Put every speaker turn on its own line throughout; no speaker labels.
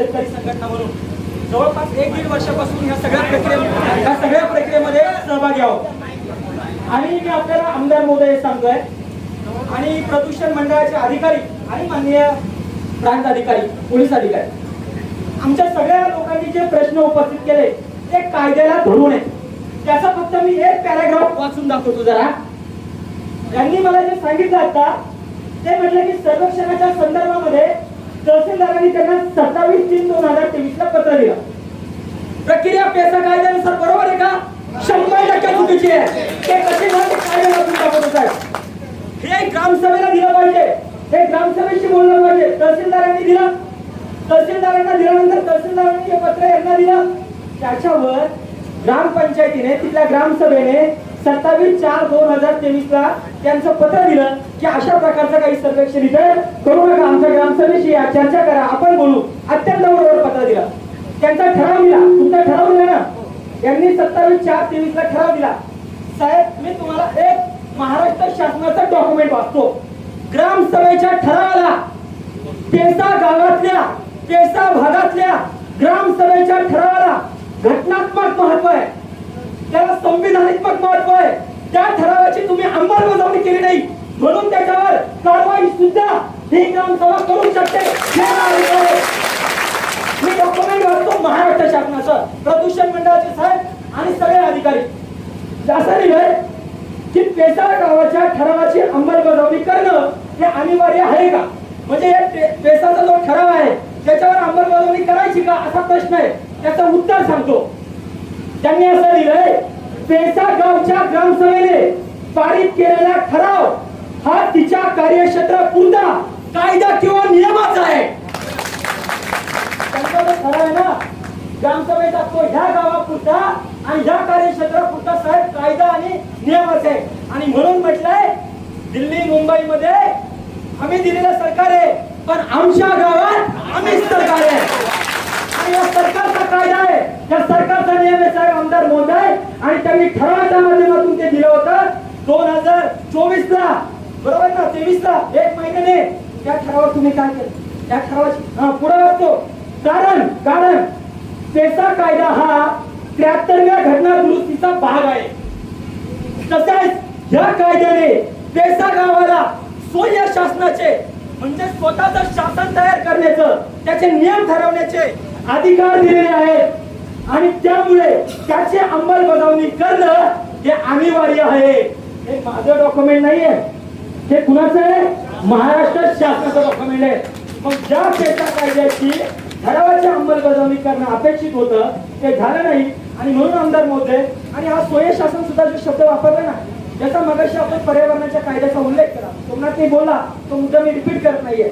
शेतकरी संघटना म्हणून जवळपास 1-1.5 वर्षापासून ह्या सगळ्या प्रक्रियेमध्ये सहभागी आहोत। आणि मी आपल्याला आमदार महोदय सांगतोय आणि प्रदूषण मंडळाचे अधिकारी आणि माननीय प्रांत अधिकारी, पोलीस अधिकारी, आमच्या सगळ्या लोकांनी जे प्रश्न उपस्थित केले ते कायद्याला धरून आहेत। त्याचा फक्त मी एक पॅराग्राफ वाचून दाखवतो जरा। यांनी मला जे सांगितलं आता ते म्हटलं की सर्वेक्षणाच्या संदर्भामध्ये तहसीलदारांनी त्यांना 27/3/2023 ला पत्र दिलं। प्रक्रिया पेसा कायद्यानुसार बरोबर आहे का? 100% चुकीची आहे। ते कसे म्हणते कायदा वाचून दाखवतो साहेब। हे ग्रामसभेला दिलं पाहिजे, हे ग्रामसभेशी बोललं पाहिजे। तहसीलदारांनी दिलं, तहसीलदारांना दिल्यानंतर तहसीलदारांनी हे पत्र यांना दिलं। त्याच्यावर ग्रामपंचायतीने तिथल्या ग्रामसभेने 27/4/2023 ला त्यांचं पत्र दिलं की अशा प्रकारचं काही सर्वेक्षण इथे करू नका, आमच्या ग्रामसभेशी चर्चा करा, आपण बोलू। अत्यंत बरोबर पत्र दिलं, त्यांचा ठराव दिला। तुमचा ठराव दिला ना, यांनी 27/4/23 ला ठराव दिला। साहेब मी तुम्हाला एक महाराष्ट्र शासनाचा डॉक्युमेंट वाचतो। ग्रामसभेच्या ठरावाला पेसा गावातल्या, पेसा भागातल्या ग्रामसभेच्या ठरावाला घटनात्मक महत्व आहे, त्याला संविधानात्मक महत्व आहे। त्या ठरावाची तुम्ही अंमलबजावणी केली नाही म्हणून त्याच्यावर कारवाई सुद्धा ही ग्रामसभा करू शकते। मी डॉक्युमेंट वाचतो महाराष्ट्र शासनाचं, प्रदूषण मंडळाचे साहेब आणि सगळे अधिकारी। असं लिहिलंय की पेसा गावाच्या ठरावाची अंमलबजावणी करणं हे अनिवार्य आहे का? म्हणजे पेसाचा जो ठराव आहे त्याच्यावर अंमलबजावणी करायची का असा प्रश्न आहे। त्याचं उत्तर सांगतो। त्यांनी असं लिहिलंय, पेसा गावच्या ग्रामसभेने पारित केलेला ठराव हा तिच्या कार्यक्षेत्रापुरता कायदा किंवा नियमाचा आहे। त्यांचा जो ठराव आहे ना ग्रामसभेचा तो ह्या गावापुरता आणि ह्या कार्यक्षेत्रापुरता साहेब कायदा आणि नियमाचा आहे। आणि म्हणून म्हटलंय दिल्ली मुंबईमध्ये आम्ही दिलेलं सरकार आहे पण आमच्या गावात आम्ही सरकार आहे आणि या सरकारचा कायदा आहे, या सरकारचा नियम आहे साहेब आमदार महोदय। आणि त्यांनी ठरावाच्या माध्यमातून ते दिलं होतं 2024 ला, बरोबर ना, 23 ला, 1 महिन्याने। त्या ठरावावर तुम्ही काय केलं? त्या ठरावाची पुढे वाचतो, कारण पेसा कायदा हा 73व्या घटना दुरुस्तीचा भाग आहे। तसेच या कायद्याने पेसा गावाला स्वयं शासनाचे म्हणजे स्वतःच शासन तयार करण्याचं, त्याचे नियम ठरवण्याचे अधिकार दिलेले आहेत आणि त्यामुळे त्याची अंमलबजावणी करणं हे अनिवार्य आहे। हे माझं डॉक्युमेंट नाहीये, हे कुणाचं आहे? महाराष्ट्र शासनाचं डॉक्युमेंट आहे। मग ज्या पेसा कायद्याची ठरावाची अंमलबजावणी करणं अपेक्षित होतं ते झालं नाही आणि म्हणून आमदार महोदय आणि हा स्वयं शासन सुद्धा जो शब्द वापरला ना, ज्याचा मगाशी आपण पर्यावरणाच्या कायद्याचा उल्लेख केला, सोमनाथ मी बोलला तो मुद्दा मी रिपीट करत नाहीये।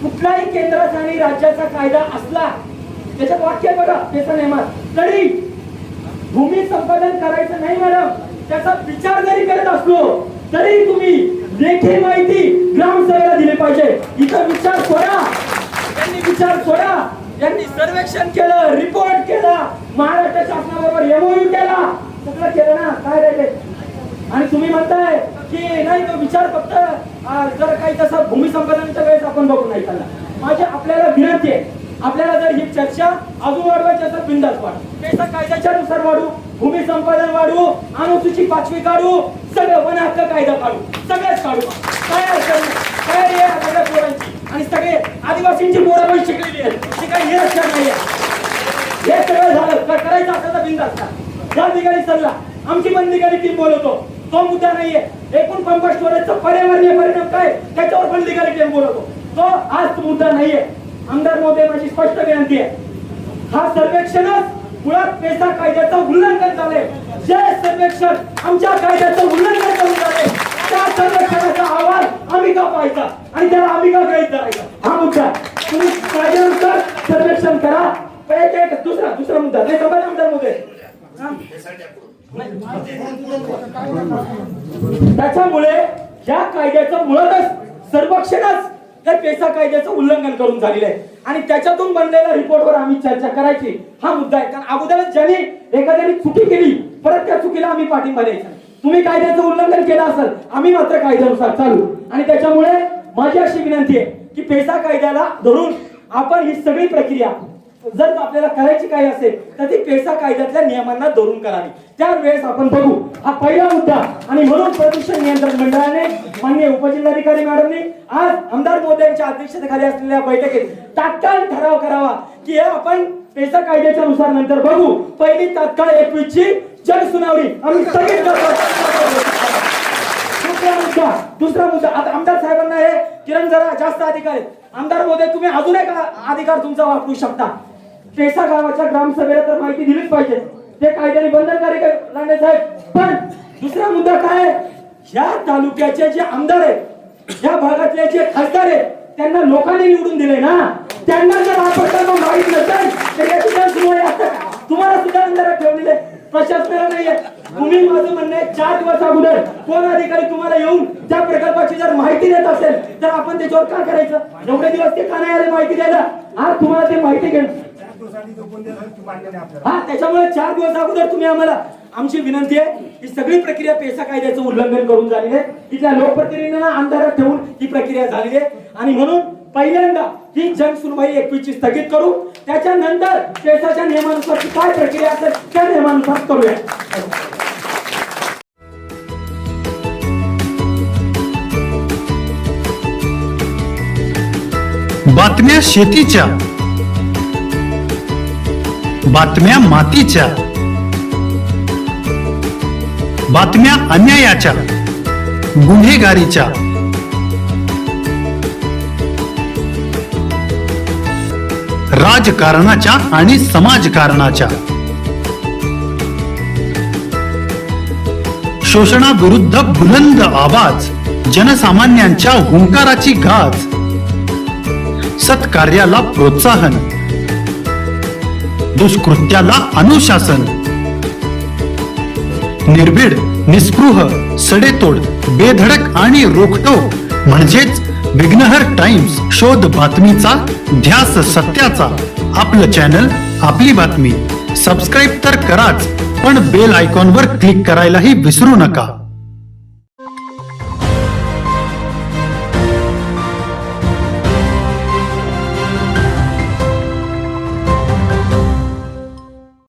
कुठलाही केंद्राचा आणि राज्याचा कायदा असला त्याच्यात वाक्य बघा पेसा नियमात, तरी भूमी संपादन करायचं नाही मॅडम, त्याचा विचार जरी करत असलो तरी तुम्ही लेखी माहिती ग्रामसभेला दिली पाहिजे। इथं विचार सोडा, त्यांनी विचार सोडा, यांनी सर्वेक्षण केलं, रिपोर्ट केला, महाराष्ट्र शासनाबरोबर MOU केला, सगळं केलं ना, काय राहिले? आणि तुम्ही म्हणताय की नाही तो विचार फक्त जर काही तसं भूमी संपादनाच्या वेळेस आपण बघू नाही चालला। माझी आपल्याला विनंती आहे, आपल्याला जर ही चर्चा अजून वाढवायची असेल बिंदास वाढ, पेसा कायद्याच्या नुसार वाढू, भूमी संपादन वाढवू, अनुसूची 5वी काढू, सगळं वन हक्क कायदा काढू, सगळेच काढू, काय अडचण नाही। काय रे आपल्या पोरांची आणि सगळे आदिवासींची पोरं पण शिकलेली आहेत, अशी काही निरक्षर नाहीये। हे सगळं झालं करायचं असं तर बिंदास का? ज्या ठिकाणी सल्ला आमची पण निघाली टीम बोलवतो, तो मुद्दा नाहीये। एकूण पंप स्टोरेजचा पर्यावरणीय परिणाम काय त्याच्यावर पण निघाली टीम बोलवतो, तो आज मुद्दा नाहीये। आमदार महोदय माझी स्पष्ट विनंती आहे, हा सर्वेक्षणच मुळात पेसा कायद्याचं उल्लंघन झाले। जे सर्वेक्षण आमच्या कायद्याचं उल्लंघन करून झाले त्या सर्वेक्षणाचा अहवाल आम्ही का पाहायचा आणि त्याला आम्ही का गृहीत धरायचा, हा मुद्दा। तुम्ही कायद्यानुसार सर्वेक्षण करा। दुसरा मुद्दा नाही समजा आमदार महोदय, त्याच्यामुळे या कायद्याचं मुळातच सर्वेक्षणच त्या पेसा कायद्याचं उल्लंघन करून झालेलं आहे आणि त्याच्यातून बनलेल्या रिपोर्टवर आम्ही चर्चा करायची, हा मुद्दा आहे। कारण अगोदरच ज्यांनी एखाद्याने चुकी केली परत त्या चुकीला आम्ही पाठिंबा द्यायचा। तुम्ही कायद्याचं उल्लंघन केलं असेल, आम्ही मात्र कायद्यानुसार चालू। आणि त्याच्यामुळे माझी अशी विनंती आहे की पेसा कायद्याला धरून आपण ही सगळी प्रक्रिया जर आपल्याला करायची काही असेल तर ती पेसा कायद्यातल्या नियमांना धरून करावी. त्यावेळेस आपण बघू हा पहिला मुद्दा. आणि म्हणून प्रदूषण नियंत्रण मंडळाने माननीय उपजिल्हाधिकारी मॅडमनी आज आमदार महोदयांच्या अध्यक्षतेखाली असलेल्या बैठकीत तात्काळ ठराव करावा की हे आपण पेसा कायद्याच्या नुसार नंतर बघू. पहिली तात्काळ 21 ची जनसुनावणी आम्ही स्थगित करतो. दुसरा मुद्दा आता आमदार साहेबांना हे किरण जरा जास्त अधिकार आहेत. आमदार महोदय तुम्ही अजून एक अधिकार तुमचा वापरू शकता. पेसा गावाच्या ग्रामसभेला तर माहिती दिलीच पाहिजे, ते कायद्याने बंधनकारक आहे लांडे साहेब. पण दुसरा मुद्दा काय आहे, या तालुक्याचे जे आमदार आहेत, या भागातले जे खासदार आहेत, त्यांना लोकांनी निवडून दिले ना, त्यांना जर हा प्रकल्प माहित नसेल तर याची सुरुवात असतात. तुम्हाला सुद्धा अंधारात ठेवलेले प्रशासनाला नाहीये. तुम्ही माझं म्हणणं आहे 4 दिवस अगोदर कोण अधिकारी तुम्हाला येऊन त्या प्रकल्पाची जर माहिती देत असेल तर आपण त्याच्यावर काय करायचं? एवढे दिवस ते का नाही आले माहिती द्यायला? आज तुम्हाला ते माहिती घेणं हा, त्याच्यामुळे 4 दिवस अगोदर तुम्ही आम्हाला, आमची विनंती आहे ही सगळी प्रक्रिया पेसा कायद्याचं उल्लंघन करून झालेली आहे. इथल्या लोकप्रतिनिधींना अंधारात ठेवून ही प्रक्रिया झालेली आहे. आणि म्हणून पहिल्यांदा ही जनसुनवाई 21 ची स्थगित करू. त्याच्यानंतर पेसाच्या नियमानुसार काय प्रक्रिया असेल त्या नियमानुसार करूया.
बातम्या शेतीच्या, बातम्या मातीच्या, बातम्या अन्यायाच्या, गुन्हेगारीच्या, राजकारणाच्या आणि समाजकारणाच्या, शोषणाविरुद्ध बुलंद आवाज, जनसामान्यांच्या हुंकाराची गाज, सत्कार्याला प्रोत्साहन, दुष्कृत्याला अनुशासन, निर्भीड, निस्पृह, सडेतोड, बेधडक आणि रोखटोक म्हणजेच विघ्नहर टाइम्स. शोध बातमीचा, ध्यास सत्याचा. आपलं चॅनल, आपली बातमी. सबस्क्राईब तर कराच, पण बेल आयकॉनवर क्लिक करायलाही विसरू नका.